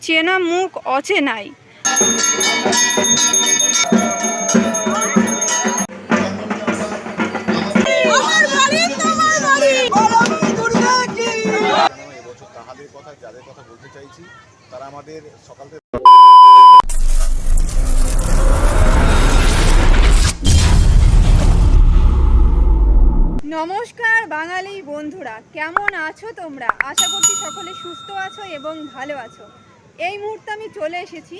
চেনা মুখ অচেনাই। যাদের কথা বলতে চাইছি তারা আমাদের সকাল থেকে নমস্কার বাঙালি বন্ধুরা, কেমন আছো তোমরা? আশা করছি সকলে সুস্থ আছো এবং ভালো আছো। এই মুহূর্তে আমি চলে এসেছি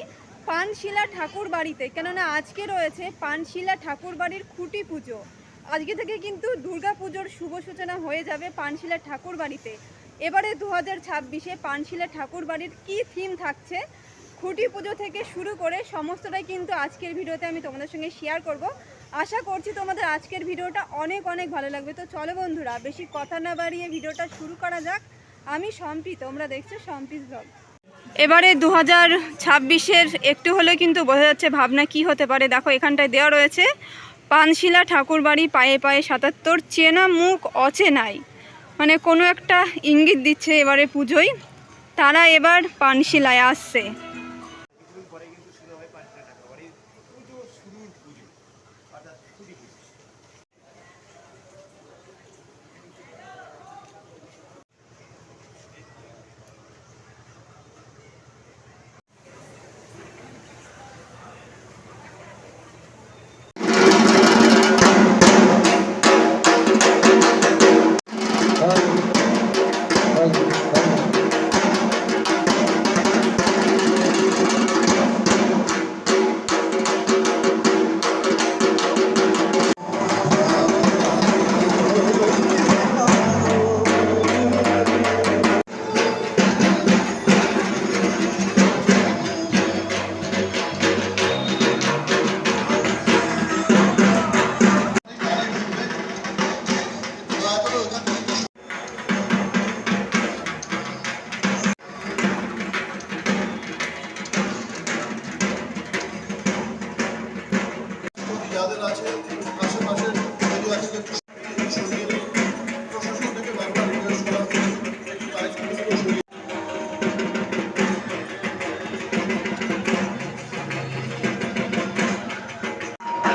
পানশিলা ঠাকুর বাড়িতে, কেননা আজকে রয়েছে পানশিলা ঠাকুর বাড়ির খুঁটি পুজো। আজকে থেকে কিন্তু দুর্গা পুজোর শুভ সূচনা হয়ে যাবে পানশিলা ঠাকুর বাড়িতে। এবারে 2026-এ পানশিলা ঠাকুর বাড়ির কী থিম থাকছে, খুঁটি পুজো থেকে শুরু করে সমস্তটাই কিন্তু আজকের ভিডিওতে আমি তোমাদের সঙ্গে শেয়ার করব। আশা করছি তোমাদের আজকের ভিডিওটা অনেক অনেক ভালো লাগবে। তো চলো বন্ধুরা, বেশি কথা না বাড়িয়ে ভিডিওটা শুরু করা যাক। আমি সম্পি, তোমরা দেখছো সম্পিস ব্লগ। এবারে 2026-এর একটু হলেও কিন্তু বোঝা যাচ্ছে ভাবনা কি হতে পারে। দেখো এখানটায় দেওয়া রয়েছে পানশিলা ঠাকুর বাড়ি পায়ে পায়ে 77, চেনা মুখ অচেনাই। মানে কোনো একটা ইঙ্গিত দিচ্ছে এবারে পুজোয় তারা এবার পানশিলায় আসছে।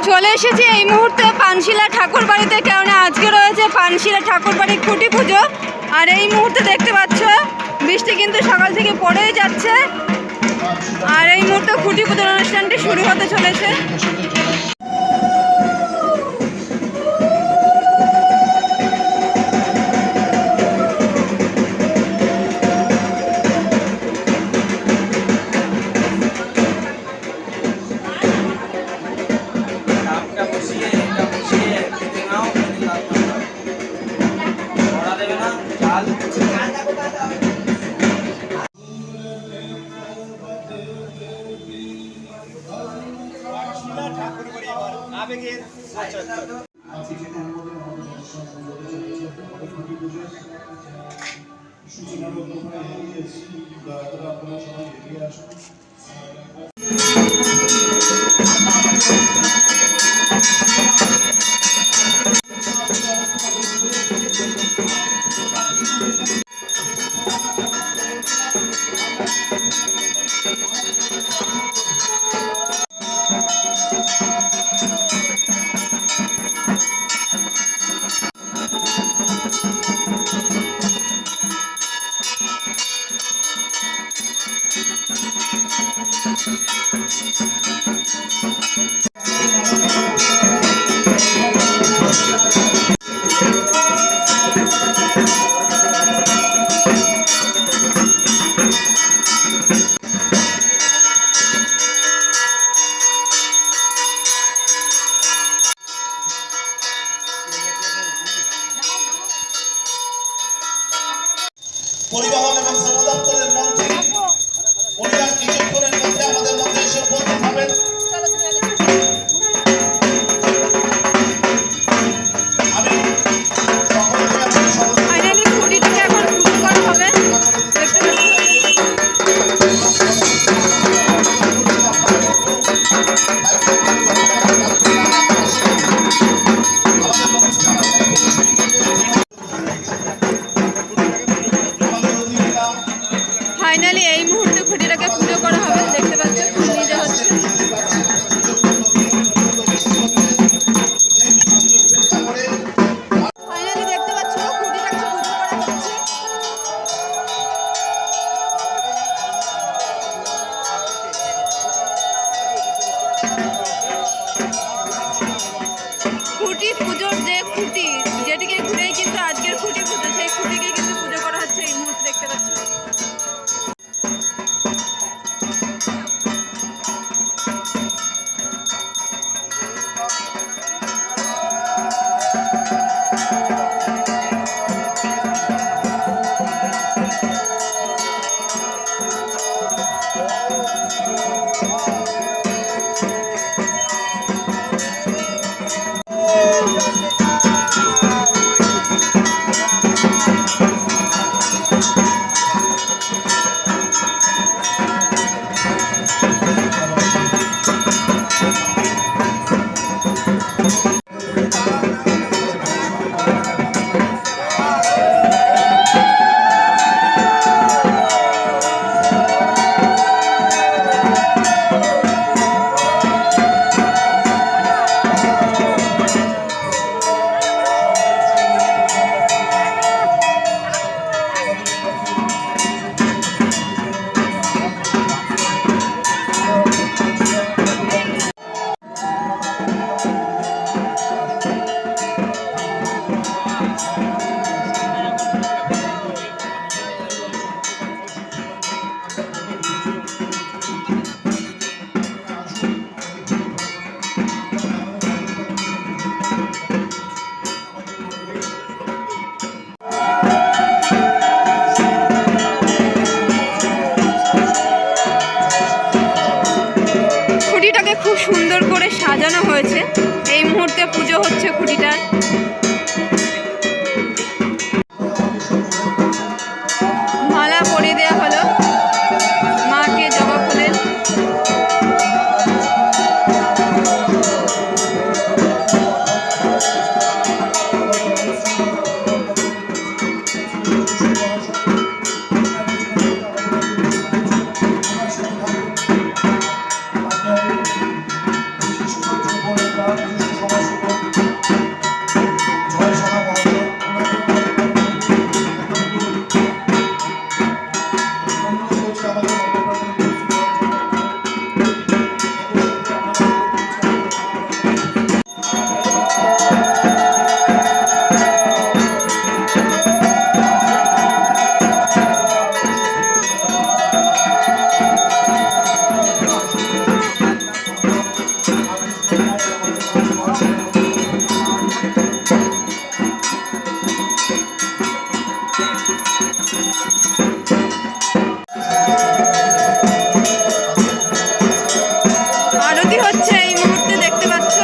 চলে এসেছি এই মুহূর্তে পানশিলা ঠাকুর বাড়িতে, কেননা আজকে রয়েছে পানশিলা ঠাকুর বাড়ির খুঁটি পুজো। আর এই মুহূর্তে দেখতে পাচ্ছ বৃষ্টি কিন্তু সকাল থেকে পড়েই যাচ্ছে। আর এই মুহূর্তে খুঁটি পুজোর অনুষ্ঠানটি শুরু হতে চলেছে। পরিবহন এবং শ্রম দপ্তরের মন্ত্রী উনি আর কিছুক্ষণের মধ্যে আমাদের মধ্যে এসে উপস্থিত হবেন। আমি খুঁটিটাকে খুব সুন্দর করে সাজানো হয়েছে। এই মুহূর্তে পুজো হচ্ছে খুঁটিটার। মালা পরিয়ে দেওয়া হলো মাকে জবা ফুলের। আরতি হচ্ছে এই মুহূর্তে দেখতে পাচ্ছ।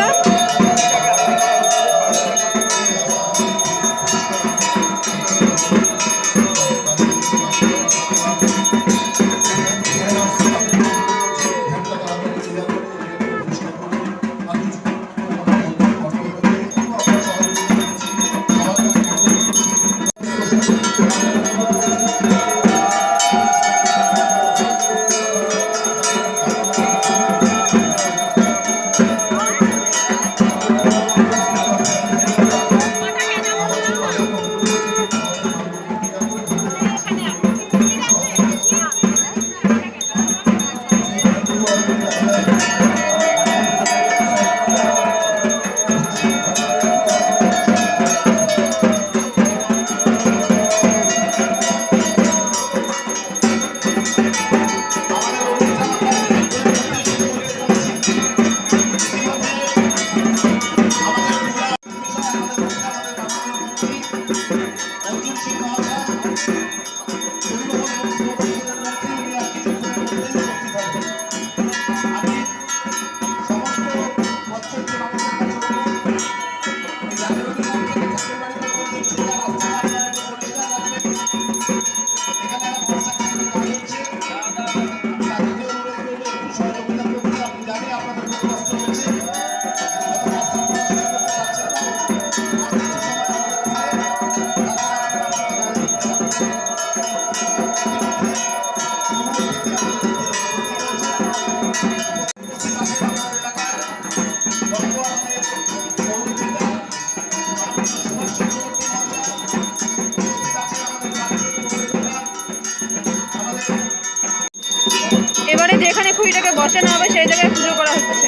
এবারে যেখানে খুঁটিটাকে বসানো হবে সেই জায়গায় পুজো করা হচ্ছে।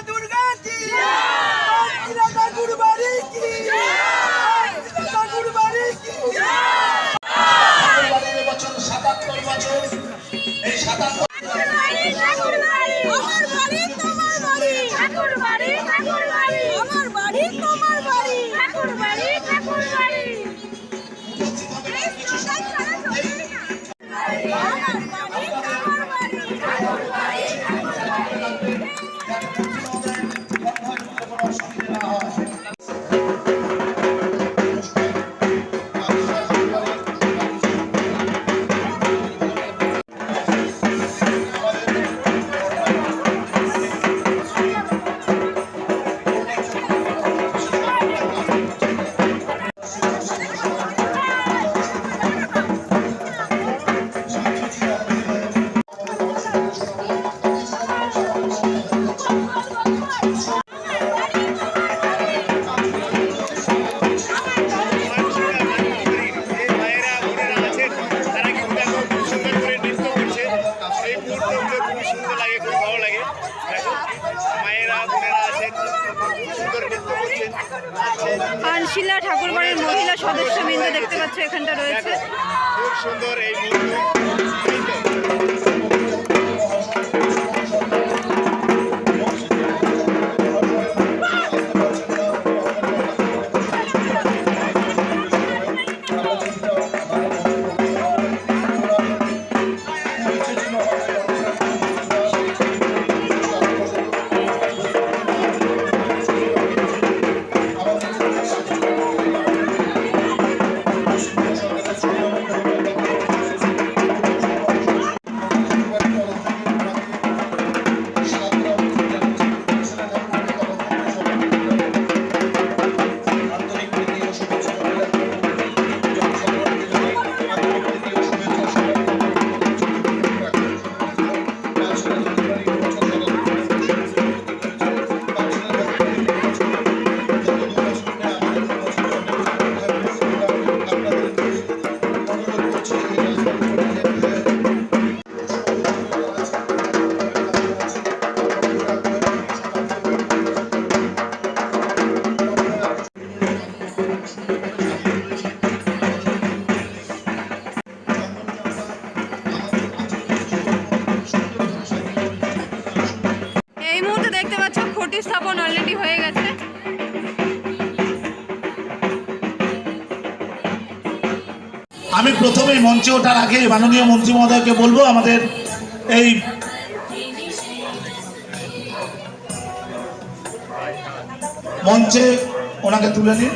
दुर्गा की পানশিলা ঠাকুরবাড়ির মহিলা সদস্যবৃন্দ দেখতে পাচ্ছ এখানটা রয়েছে। খুব সুন্দর এই মুহূর্ত। এই মুহূর্তে দেখতে পাচ্ছ খুঁটি স্থাপন অলরেডি হয়ে গেছে। আমি প্রথমেই মঞ্চে ওঠার আগে মাননীয় মন্ত্রী মহোদয়কে বলবো আমাদের এই মঞ্চে ওনাকে তুলে নিন।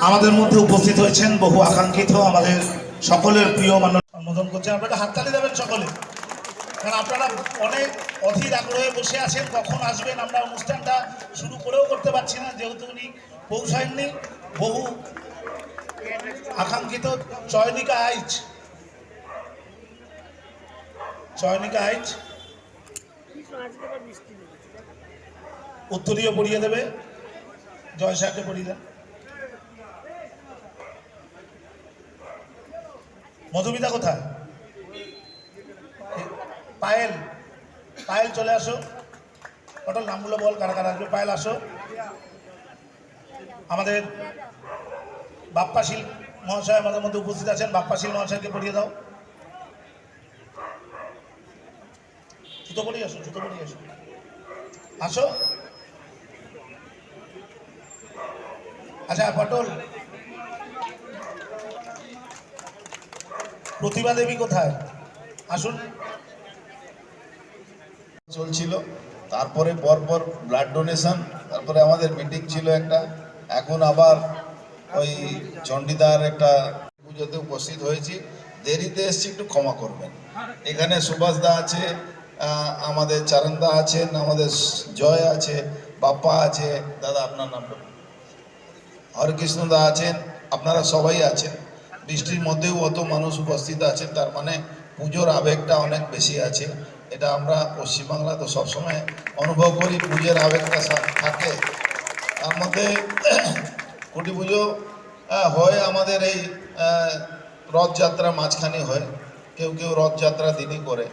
আমাদের মধ্যে উপস্থিত হয়েছেন বহু আকাঙ্ক্ষিত আমাদের সকলের প্রিয় মানুষ সম্বোধন করছেন। আপনারা হাততালি দেবেন সকলে, কারণ আপনারা অনেক অধীর আগ্রহে বসে আছেন কখন আসবেন। আমরা অনুষ্ঠানটা শুরু করেও করতে পারছি না যেহেতু উনি পৌঁছায়নি। বহু আকাঙ্ক্ষিত চয়নিকা আইচ উত্তরীয় পড়িয়ে দেবে। জয় সাহেবকে পড়িয়ে দেন। মধুমিতা কোথায়? পায়েল চলে আসো। ওটার নামগুলো বল, কারা কারা আসবে। পায়েল আসো। আমাদের বাপ্পাশীল মহাশয় আমাদের মধ্যে উপস্থিত আছেন। বাপ্পাশীল মহাশয়কে পড়িয়ে দাও। জুতো পরিয়ে আসো, আসো। আচ্ছা পটল, প্রতিভা দেবী কোথায়? আসুন। চলছিল, তারপরে পরপর ব্লাড ডোনেশন, তারপরে আমাদের মিটিং ছিল একটা। এখন আবার ওই চণ্ডীদার একটা পুজোতে উপস্থিত হয়েছি। দেরিতে এসছি, একটু ক্ষমা করবেন। এখানে সুভাষদা আছে, আমাদের চারণদা আছেন, আমাদের জয় আছে, বাপ্পা আছে, দাদা আপনার নামটা হরেকৃষ্ণদা আছেন, আপনারা সবাই আছেন। বৃষ্টির মধ্যেও অত মানুষ উপস্থিত আছেন, তার মানে পুজোর আবেগটা অনেক বেশি আছে। এটা আমরা পশ্চিমবাংলা তো সবসময় অনুভব করি, পুজোর আবেগটা থাকে। তার মধ্যে কুটি পুজো হয় আমাদের এই রথযাত্রা মাঝখানে হয়, কেউ কেউ রথযাত্রা দিনই করে।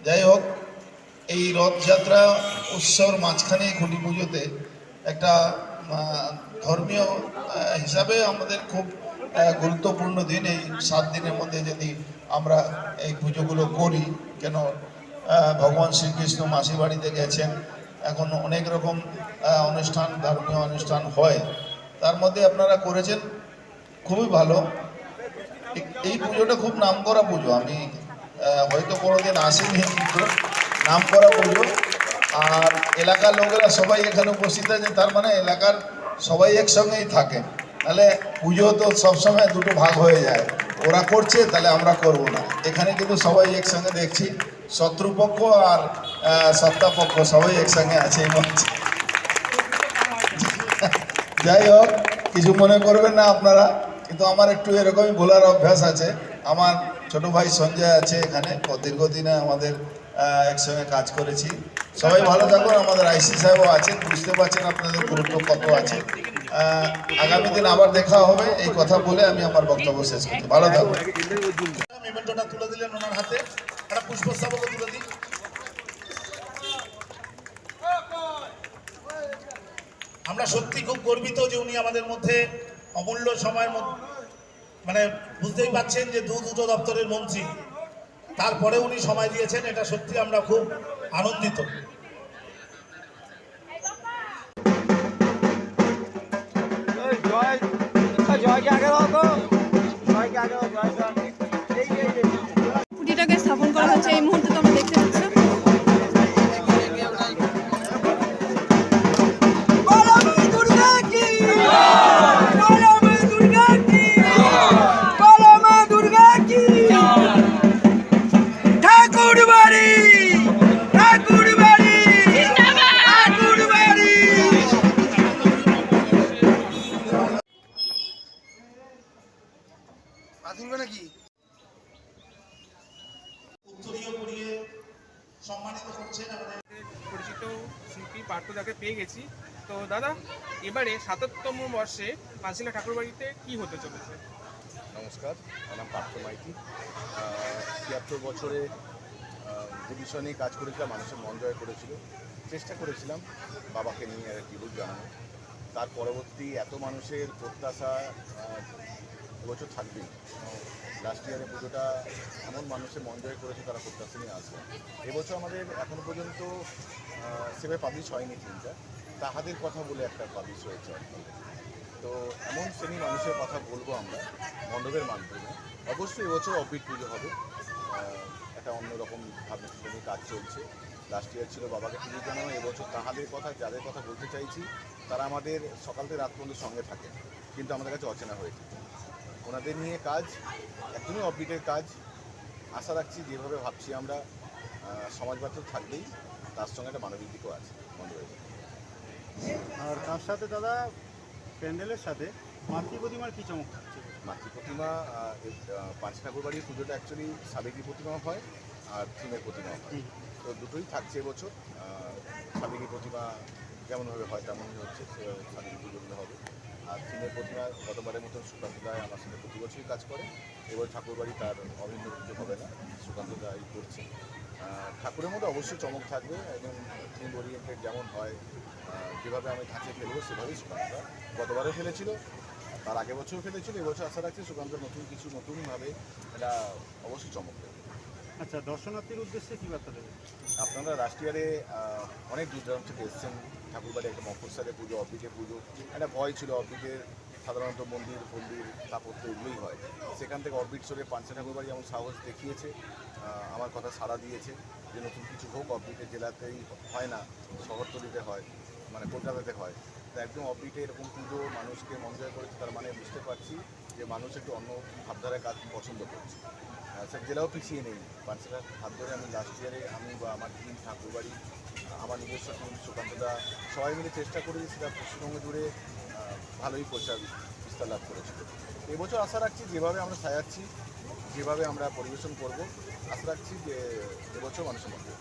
যাই হোক, এই রথযাত্রা উৎসব মাঝখানে খুঁটি পুজোতে একটা ধর্মীয় হিসাবে আমাদের খুব গুরুত্বপূর্ণ দিন। এই 7 দিনের মধ্যে যদি আমরা এই পুজোগুলো করি, কেন ভগবান শ্রীকৃষ্ণ মাসির বাড়িতে গেছেন, এখন অনেক রকম অনুষ্ঠান, ধর্মীয় অনুষ্ঠান হয়, তার মধ্যে আপনারা করেছেন খুবই ভালো। এই পুজোটা খুব নামকরা পুজো, আমি হয়তো কোনোদিন আসিনি, কিন্তু নামকরা পুজো। আর এলাকার লোকেরা সবাই এখানে উপস্থিত আছে, তার মানে এলাকার সবাই একসঙ্গেই থাকে। তাহলে পুজো তো সবসময় দুটো ভাগ হয়ে যায়, ওরা করছে তাহলে আমরা করব না। এখানে কিন্তু সবাই একসঙ্গে দেখছি, শত্রুপক্ষ আর সত্তাপক্ষ সবাই একসঙ্গে আছে এই মঞ্চে। যাই হোক, কিছু মনে করবেন না আপনারা, কিন্তু আমার একটু এরকমই বলার অভ্যাস আছে। আমার ছোট ভাই সঞ্জয় আছে এখানে, দীর্ঘদিনে আমাদের একসঙ্গে কাজ করেছি। সবাই ভালো থাকুন। আমাদের আইসি সাহেবও আছেন, বুঝতে পারছেন আপনাদের গুরুত্ব কত আছে। আগামী দিন আবার দেখা হবে, এই কথা বলে আমি আমার বক্তব্য শেষ করছি। ভালো থাকুন। মেমেন্টোটা তুলে দিলেন ওনার হাতে, একটা পুষ্পস্তবকও তুলে দিই। আমরা সত্যি খুব গর্বিত যে উনি আমাদের মধ্যে অমূল্য সময়ের মধ্যে, মানে বুঝতেই পাচ্ছেন যে দুটো দপ্তরের মন্ত্রী, তারপরে উনি সময় দিয়েছেন, এটা সত্যি আমরা খুব আনন্দিত। খুঁটিটাকে স্থাপন করা হচ্ছে এই মুহূর্তে, তোমরা দেখতে পাচ্ছ। উত্তরীয় পরিয়ে সম্মানিত করছেন আমাদের পরিচিত শিল্পী পার্থদাকে পেয়ে গেছি। তো দাদা, এবারে ৭৭তম বর্ষে পাঁচশিলা ঠাকুরবাড়িতে কি হতে চলেছে? নমস্কার, আমার নাম পার্থ মাইতি। ৭৬ বছরে যে বিষয় নিয়ে কাজ করেছিলাম, মানুষের মন জয় করেছিল, চেষ্টা করেছিলাম বাবাকে নিয়ে আর কি রূপ জানানো। তার পরবর্তী এত মানুষের প্রত্যাশা এবছর থাকবেই। লাস্ট ইয়ারে পুজোটা এমন মানুষের মন জয় করেছে, তারা প্রত্যাশা নিয়ে আসবে। এবছর আমাদের এখনও পর্যন্ত সেভাবে পাবলিশ হয়নি ফিল্মটা, তাহাদের কথা বলে একটা পাবলিশ হয়েছে আর কি। তো এমন শ্রেণী মানুষের কথা বলবো আমরা মণ্ডপের মাধ্যমে। অবশ্যই এবছর অফবিট পুজো হবে, একটা অন্যরকম ভাবে শ্রেণী কাজ চলছে। লাস্ট ইয়ার ছিল বাবাকে পুজো জানানো, এবছর তাহাদের কথা, যাদের কথা বলতে চাইছি তারা আমাদের সকাল থেকে রাত পর্যন্ত সঙ্গে থাকে, কিন্তু আমাদের কাছে অচেনা হয়ে থাকে। ওনাদের নিয়ে কাজ একদমই অফবিটের কাজ। আশা রাখছি যেভাবে ভাবছি আমরা, সমাজবাদ তো থাকবেই, তার সঙ্গে একটা মানবিক দিকও আছে মণ্ডপের। আর তার সাথে দাদা প্যান্ডেলের সাথে মাতৃ প্রতিমার কী চমক থাকছে? মাতৃ প্রতিমা, পাঁচ ঠাকুরবাড়ির পুজোটা অ্যাকচুয়ালি সাবেকি প্রতিমাও হয় আর থিমের প্রতিমাও হয়, তো দুটোই থাকছে এবছর। সাবেকি প্রতিমা যেমনভাবে হয় তেমনই হচ্ছে, সাবেকি পুজোগুলো হবে। আর থিমের প্রতিমা গতবারের মতন সুকান্ত রায় আমার সাথে প্রতি বছরই কাজ করে, এবার ঠাকুরবাড়ি তার অভিন্ন কিছু হবে না, সুকান্ত রায় করছে। ঠাকুরের মধ্যে অবশ্যই চমক থাকবে, এবং থিম ওরিয়েন্টেড যেমন হয়, যেভাবে আমি ধাঁচে ফেলবো সেভাবেই সুকান্ত গতবারে ফেলেছিল, তার আগের বছর ফেলেছিল। এবছর আশা রাখছি সুকান্ত নতুনভাবে এটা অবশ্যই চমক দেবে। আচ্ছা, দর্শনার্থীর উদ্দেশ্যে কী বার্তা দেবে? আপনারা রাষ্ট্রীয়ারে অনেক দূর দূরান্ত থেকে এসছেন, ঠাকুরবাড়ি একটা মফস্বলে পুজো, অফবিটের পুজো, একটা ভয় ছিল অফবিটের, সাধারণত মন্দির স্থাপত্য এগুলোই হয়। সেখান থেকে অফবিট সরে পাঁচশা ঠাকুরবাড়ি যেমন সাহস দেখিয়েছে, আমার কথা সাড়া দিয়েছে যে নতুন কিছু হোক, অফবিটের জেলাতেই হয় না, শহরতলিতে হয়, মানে কলকাতাতে হয়। তো একদম অফবিটে এরকম পুজো মানুষকে মন জয় করেছে, তার মানে বুঝতে পারছি যে মানুষ একটু অন্য ভাবধারায় কাজ পছন্দ করছে। সে জেলাও পিছিয়ে নেই। পাঁচশাটার হাত ধরে আমি লাস্ট ইয়ারে আমি বা আমার টিম ঠাকুরবাড়ি, আমার নিজস্ব টিম সুকান্তদা সবাই মিলে চেষ্টা করেছি, সেটা পশ্চিমবঙ্গ জুড়ে ভালোই প্রচার বিস্তার লাভ করেছিল। এবছর আশা রাখছি যেভাবে আমরা সাজাচ্ছি, যেভাবে আমরা পরিবেশন করব, আশা রাখছি যে এবছর মানুষের মধ্যে।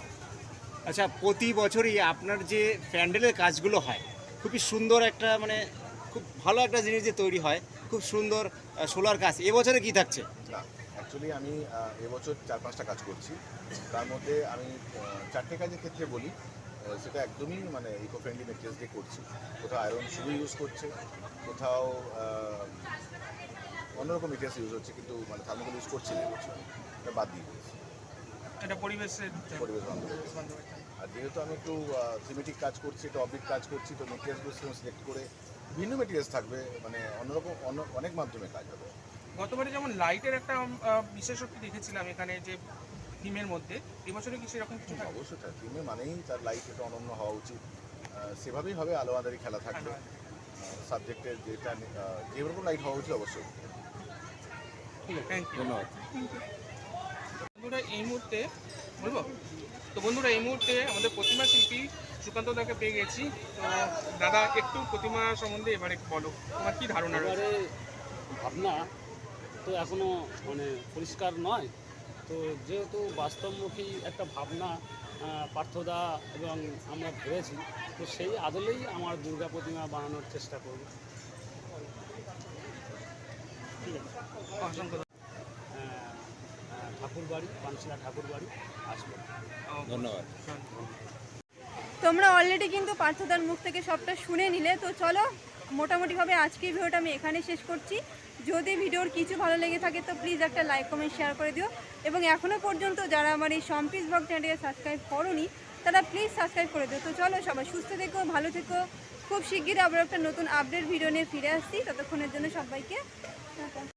আচ্ছা, প্রতি বছরই আপনার যে প্যান্ডেলের কাজগুলো হয় খুবই সুন্দর, একটা মানে খুব ভালো একটা জিনিস যে তৈরি হয়, খুব সুন্দর সোলার কাজ। এবছরে কি থাকছে? না, অ্যাকচুয়ালি আমি এবছর 4-5টা কাজ করছি, তার মধ্যে আমি 4টে কাজের ক্ষেত্রে বলি, সেটা একদমই মানে ইকো ফ্রেন্ডলি মেটেরিয়ালস দিয়ে করছি। কোথাও আয়রন শুধু ইউজ করছে, কোথাও অন্যরকম মেটেরিয়ালস ইউজ হচ্ছে, কিন্তু মানে থার্মোকল ইউজ করছি না এবছর, এটা বাদ দিয়ে দিয়েছি, এটা পরিবেশ বান্ধব। আর যেহেতু আমি একটু থিমেটিক কাজ করছি, একটু অফবিট কাজ করছি, তো মেটেরিয়ালসগুলো সিলেক্ট করে ভিন্ন মেটেরিয়ালস থাকবে, মানে অন্যরকম অনেক মাধ্যমে কাজ হবে। গতবারে যেমন লাইটের একটা বিশেষত্ব দেখেছিলাম এখানে যে থিমের মধ্যে, এবছরে কি সেরকম কিছু থাকবে? অবশ্যই থাকে, থিমে মানেই তার লাইট এটা অনন্য হওয়া উচিত, সেভাবেই হবে। আলো আঁধারি খেলা থাকবে, সাবজেক্টের যেটা যেরকম লাইট হওয়া উচিত অবশ্যই। Thank you. ধন্যবাদ। বন্ধুরা এই মুহূর্তে বলবো তো বন্ধুরা এই মুহূর্তে আমাদের প্রতিমা শিল্পী সুকান্ত দাকে পেয়ে গেছি। তো দাদা, একটু প্রতিমা সম্বন্ধে এবারে বলো, তোমার কি ধারণা রয়েছে? ভাবনা তো এখনো মানে পরিষ্কার নয়, তো যেহেতু বাস্তবমুখী একটা ভাবনা পার্থদা এবং আমরা ভেবেছি, তো সেই আদলেই আমার দুর্গা প্রতিমা বানানোর চেষ্টা করব। ঠিক আছে, অসংখ্য ঠাকুর বাড়ি, পানশিলা ঠাকুর বাড়ি আসবো। ধন্যবাদ। তোমরা অলরেডি কিন্তু পার্থদার মুখ থেকে সবটা শুনে নিলে। তো চলো মোটামুটিভাবে আজকের ভিডিওটা আমি এখানে শেষ করছি। যদি ভিডিওর কিছু ভালো লেগে থাকে তো প্লিজ একটা লাইক কমেন্ট শেয়ার করে দিও, এবং এখনও পর্যন্ত যারা আমার এই সম্পিস ব্লগ চ্যানেলকে সাবস্ক্রাইব করোনি তারা প্লিজ সাবস্ক্রাইব করে দিও। তো চলো সবাই সুস্থ থেকো, ভালো থেকো। খুব শিগগিরই আবার একটা নতুন আপডেট ভিডিও নিয়ে ফিরে আসছি। ততক্ষণের জন্য সবাইকে টাটা।